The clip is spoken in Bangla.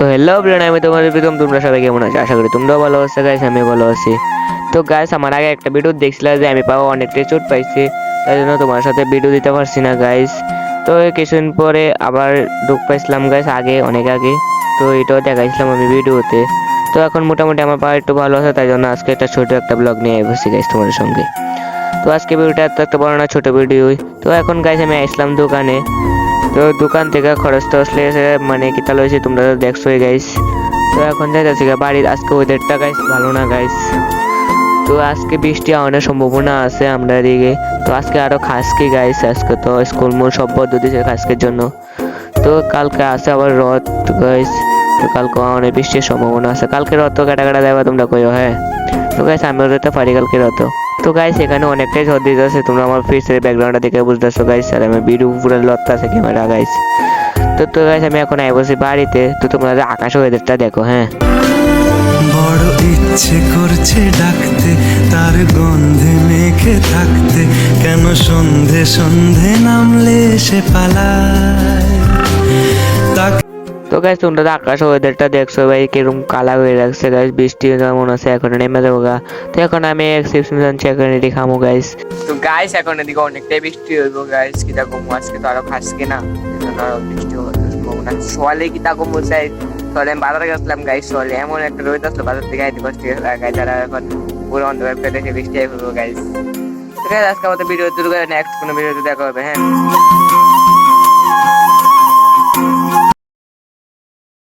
তো হ্যালো ব্রেন, আমি তোমাদের প্রীতম। তোমরা সবাই কেমন আছো? আশা করি তোমরাও ভালো আছো গাইস, আমি ভালো আছি। তো গাইস, আমার আগে একটা ভিডিও দেখছিলাম যে আমি পাওয়া অনেকটাই চোট পাইছি, তাই জন্য তোমার সাথে ভিডিও দিতে পারছি না গাইস। তো এই কিছুদিন পরে আবার দুঃখ পাইছিলাম গাইস, আগে অনেক আগে। তো এটাও দেখাইছিলাম আমি ভিডিওতে। তো এখন মোটামুটি আমার পা একটু ভালো আছে, তাই জন্য আজকে একটা ছোট একটা ব্লগ নিয়ে বসছি গাইস তোমাদের সঙ্গে। তো আজকে ভিডিওটা এত একটা বড় না, ছোট ভিডিওই। তো এখন গাইস আমি আসলাম দোকানে। তো দোকান থেকে খরচ টরচ লেগেছে, মানে কিতা লইছে তোমরা তো দেখছোই গাইস। তো এখন যাইতেছি বাড়ির। আজকে ওয়েদারটা গাইস ভালো না গাইস। তো আজকে বৃষ্টি হওয়ার সম্ভাবনা আছে আমরা এদিকে। তো আজকে আরো খাসকি গাইস, আজকে তো স্কুল মূল সব বন্ধ দিয়েছে খাসকের জন্য। তো কালকে আছে আবার রথ গাইস। তো কালকে অনেক বৃষ্টির সম্ভাবনা আছে। কালকে রথ কাটা কাটা দেবা তোমরা কইও, হ্যাঁ। তো গাইস আমিও যেতে পারি কালকে রথ। তো গাইস এখানে অনেকটাই ঝড় দিতেছে, তোমরা আমার ফেসের ব্যাকগ্রাউন্ডটা দেখে বুঝতেছো গাইস। আর আমি ভিডিও পুরো লত্তা আছে ক্যামেরা গাইস। তো গাইস আমি এখন বসি বাড়িতে। তো তোমরা আকাশ ওয়েদারটা দেখো, হ্যাঁ। বড় ইচ্ছে করছে ডাকতে, তার গন্ধে মেখে থাকতে, কেন সন্ধে সন্ধে নামলে সে পালায়। তো গাইস তোমরা আকাশ ওয়েদারটা দেখছো ভাই, কিরকম কালা হয়ে রাখছে গাইস। বৃষ্টি যেমন আছে এখন নেমে যাবো গা। তো এখন আমি এক্সেপশন জানছি, এখন এটি খামো গাইস। তো গাইস এখন এদিকে অনেকটাই বৃষ্টি হইব গাইস। কিতা কমু আজকে তো আরো খাসকে না, আরো বৃষ্টি হওয়ার সম্ভাবনা। সোয়ালে কিতা কমু চাই। তাহলে আমি বাজারে গেছিলাম গাইস, সোয়ালে এমন একটা রোদ আসলো বাজার থেকে আইতে কষ্ট গাইস। আর এখন পুরো অন্ধকার করে দেখে বৃষ্টি হইব গাইস। তো গাইস আজকে আমাদের ভিডিও শুরু করে, নেক্সট কোনো ভিডিওতে দেখা হবে, হ্যাঁ।